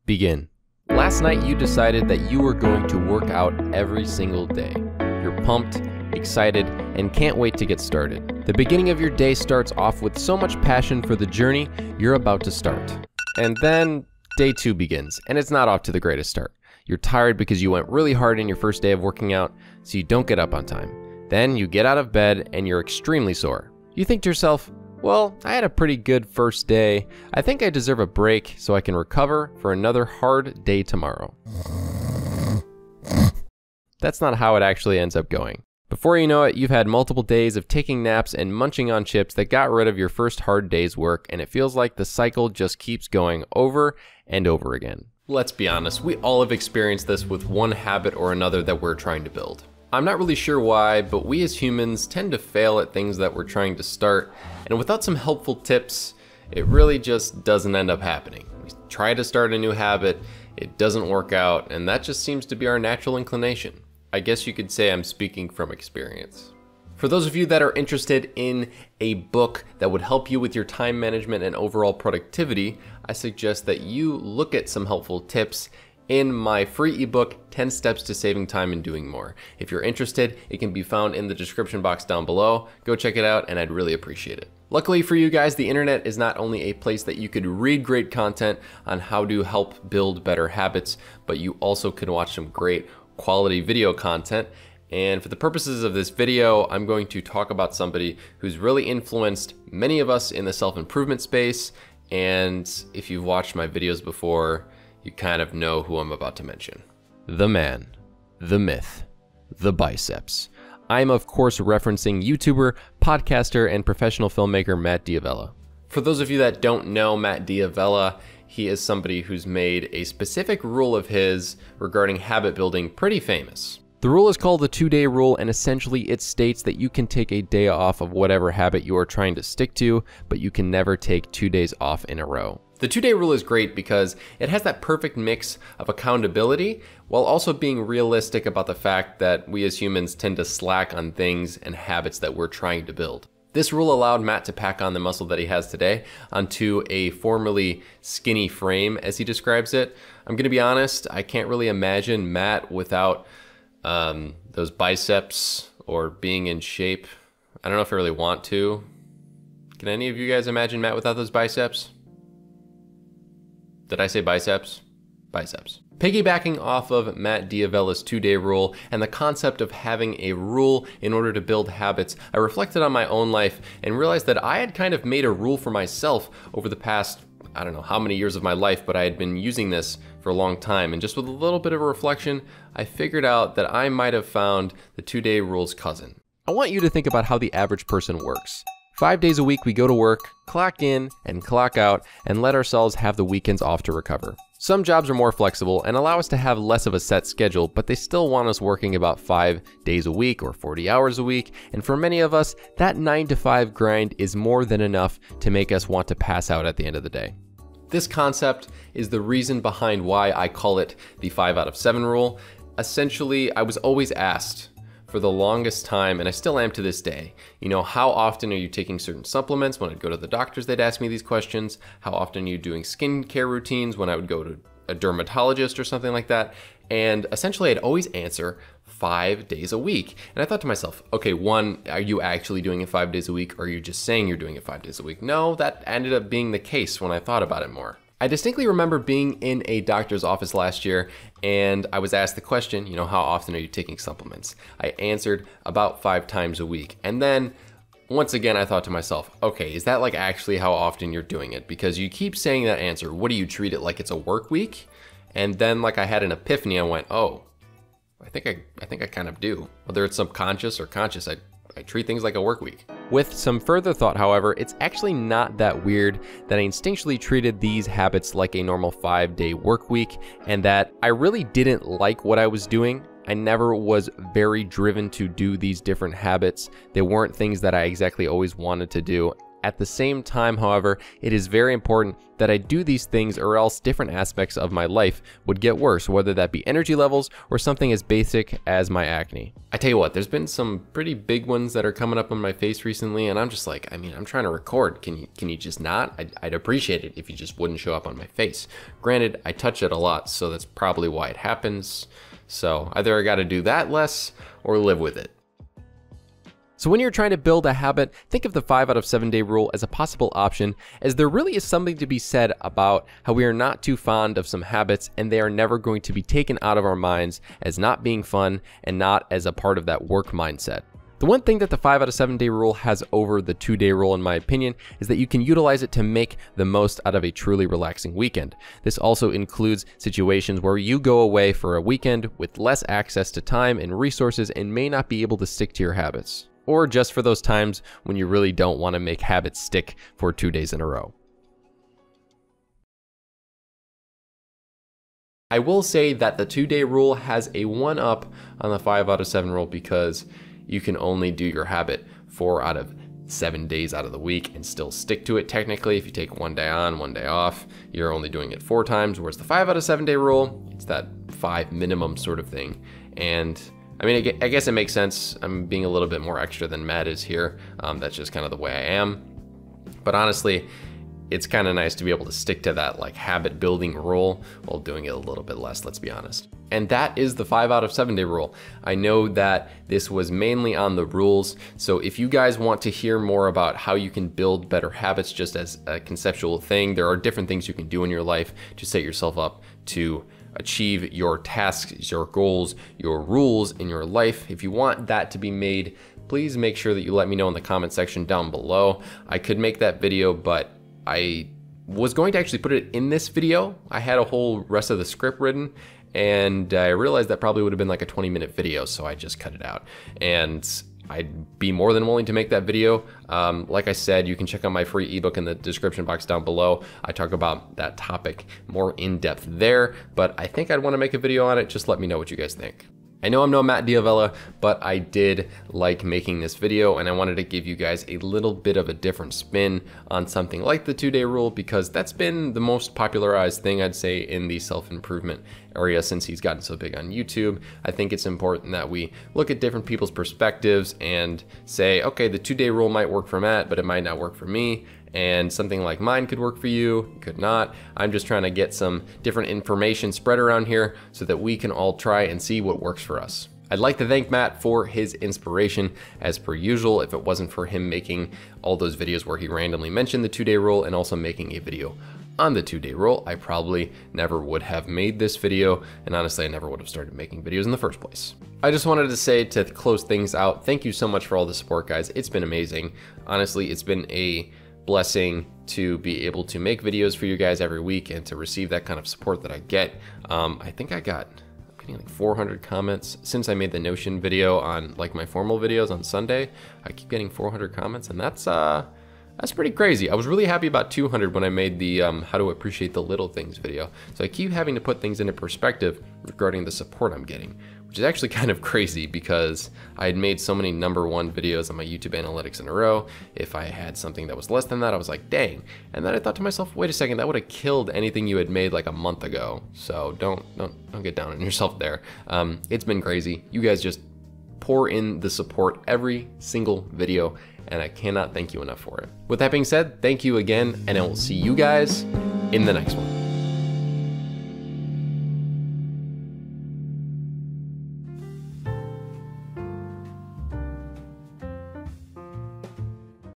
Begin. Last night you decided that you were going to work out every single day. You're pumped, excited, and can't wait to get started. The beginning of your day starts off with so much passion for the journey you're about to start. And then day 2 begins, and it's not off to the greatest start. You're tired because you went really hard in your first day of working out, so you don't get up on time. Then you get out of bed and you're extremely sore. You think to yourself, well, I had a pretty good first day. I think I deserve a break so I can recover for another hard day tomorrow. That's not how it actually ends up going. Before you know it, you've had multiple days of taking naps and munching on chips that got rid of your first hard day's work, and it feels like the cycle just keeps going over and over again. Let's be honest, we all have experienced this with one habit or another that we're trying to build. I'm not really sure why, but we as humans tend to fail at things that we're trying to start, and without some helpful tips, it really just doesn't end up happening. We try to start a new habit, it doesn't work out, and that just seems to be our natural inclination. I guess you could say I'm speaking from experience. For those of you that are interested in a book that would help you with your time management and overall productivity, I suggest that you look at some helpful tips in my free ebook, 10 Steps to Saving Time and Doing More. If you're interested, it can be found in the description box down below. Go check it out and I'd really appreciate it. Luckily for you guys, the internet is not only a place that you could read great content on how to help build better habits, but you also can watch some great quality video content. And for the purposes of this video, I'm going to talk about somebody who's really influenced many of us in the self-improvement space. And if you've watched my videos before, you kind of know who I'm about to mention. The man, the myth, the biceps. I'm of course referencing YouTuber, podcaster, and professional filmmaker Matt D'Avella. For those of you that don't know Matt D'Avella, he is somebody who's made a specific rule of his regarding habit building pretty famous. The rule is called the 2-day rule, and essentially it states that you can take a day off of whatever habit you are trying to stick to, but you can never take 2 days off in a row. The 2-day rule is great because it has that perfect mix of accountability while also being realistic about the fact that we as humans tend to slack on things and habits that we're trying to build. This rule allowed Matt to pack on the muscle that he has today onto a formerly skinny frame, as he describes it. I'm gonna be honest, I can't really imagine Matt without those biceps or being in shape. I don't know if I really want to. Can any of you guys imagine Matt without those biceps? Did I say biceps? Biceps. Piggybacking off of Matt D'Avella's 2-day rule and the concept of having a rule in order to build habits, I reflected on my own life and realized that I had kind of made a rule for myself over the past, I don't know how many years of my life, but I had been using this for a long time. And just with a little bit of a reflection, I figured out that I might have found the 2-day rule's cousin. I want you to think about how the average person works. 5 days a week we go to work, clock in and clock out, and let ourselves have the weekends off to recover. Some jobs are more flexible and allow us to have less of a set schedule, but they still want us working about 5 days a week or 40 hours a week. And for many of us, that 9 to 5 grind is more than enough to make us want to pass out at the end of the day. This concept is the reason behind why I call it the 5 out of 7 rule. Essentially, I was always asked for the longest time, and I still am to this day, you know, how often are you taking certain supplements? When I'd go to the doctors, they'd ask me these questions. How often are you doing skincare routines? When I would go to a dermatologist or something like that. And essentially I'd always answer 5 days a week. And I thought to myself, okay, one, are you actually doing it 5 days a week? Or are you just saying you're doing it 5 days a week? No, that ended up being the case when I thought about it more. I distinctly remember being in a doctor's office last year and I was asked the question, you know, how often are you taking supplements? I answered about 5 times a week. And then once again, I thought to myself, okay, is that like actually how often you're doing it? Because you keep saying that answer. What do you treat it like it's a work week? And then like I had an epiphany. I went, oh, I think I kind of do. Whether it's subconscious or conscious, I treat things like a work week. With some further thought, however, it's actually not that weird that I instinctually treated these habits like a normal 5-day work week, and that I really didn't like what I was doing. I never was very driven to do these different habits. They weren't things that I exactly always wanted to do. At the same time, however, it is very important that I do these things or else different aspects of my life would get worse, whether that be energy levels or something as basic as my acne. I tell you what, there's been some pretty big ones that are coming up on my face recently, and I'm just like, I mean, I'm trying to record. Can you just not? I'd appreciate it if you just wouldn't show up on my face. Granted, I touch it a lot, so that's probably why it happens. So either I gotta do that less or live with it. So when you're trying to build a habit, think of the 5 out of 7 day rule as a possible option, as there really is something to be said about how we are not too fond of some habits and they are never going to be taken out of our minds as not being fun and not as a part of that work mindset. The one thing that the 5 out of 7 day rule has over the 2 day rule, in my opinion, is that you can utilize it to make the most out of a truly relaxing weekend. This also includes situations where you go away for a weekend with less access to time and resources and may not be able to stick to your habits, or just for those times when you really don't want to make habits stick for 2 days in a row. I will say that the 2 day rule has a 1-up on the 5 out of 7 rule because you can only do your habit 4 out of 7 days out of the week and still stick to it. Technically, if you take 1 day on, 1 day off, you're only doing it 4 times, whereas the 5 out of 7 day rule, it's that 5 minimum sort of thing. And I mean, I guess it makes sense. I'm being a little bit more extra than Matt is here. That's just kind of the way I am. But honestly, it's kind of nice to be able to stick to that like habit building rule while doing it a little bit less, let's be honest. And that is the 5 out of 7 day rule. I know that this was mainly on the rules. So if you guys want to hear more about how you can build better habits just as a conceptual thing, there are different things you can do in your life to set yourself up to achieve your tasks, your goals, your rules in your life. If you want that to be made, please make sure that you let me know in the comment section down below. I could make that video, but I was going to actually put it in this video. I had a whole rest of the script written, and I realized that probably would have been like a 20-minute video, so I just cut it out. And I'd be more than willing to make that video. Like I said, you can check out my free ebook in the description box down below. I talk about that topic more in depth there, but I think I'd want to make a video on it. Just let me know what you guys think. I know I'm no Matt Diavella, but I did like making this video and I wanted to give you guys a little bit of a different spin on something like the 2 day rule, because that's been the most popularized thing I'd say in the self-improvement area since he's gotten so big on YouTube. I think it's important that we look at different people's perspectives and say, okay, the 2 day rule might work for Matt, but it might not work for me. And something like mine could work for you, could not. I'm just trying to get some different information spread around here so that we can all try and see what works for us. I'd like to thank Matt for his inspiration as per usual. If it wasn't for him making all those videos where he randomly mentioned the 2 day rule and also making a video on the 2 day rule, I probably never would have made this video, and honestly I never would have started making videos in the first place. I just wanted to say, to close things out, thank you so much for all the support, guys. It's been amazing. Honestly, it's been a blessing to be able to make videos for you guys every week and to receive that kind of support that I get. I think I'm getting like 400 comments since I made the Notion video on like my formal videos on Sunday. I keep getting 400 comments, and that's pretty crazy. I was really happy about 200 when I made the how to appreciate the little things video. So I keep having to put things into perspective regarding the support I'm getting, which is actually kind of crazy because I had made so many #1 videos on my YouTube analytics in a row. If I had something that was less than that, I was like, dang. And then I thought to myself, wait a second, that would have killed anything you had made like a month ago. So don't get down on yourself there. It's been crazy. You guys just pour in the support every single video, and I cannot thank you enough for it. With that being said, thank you again, and I will see you guys in the next one.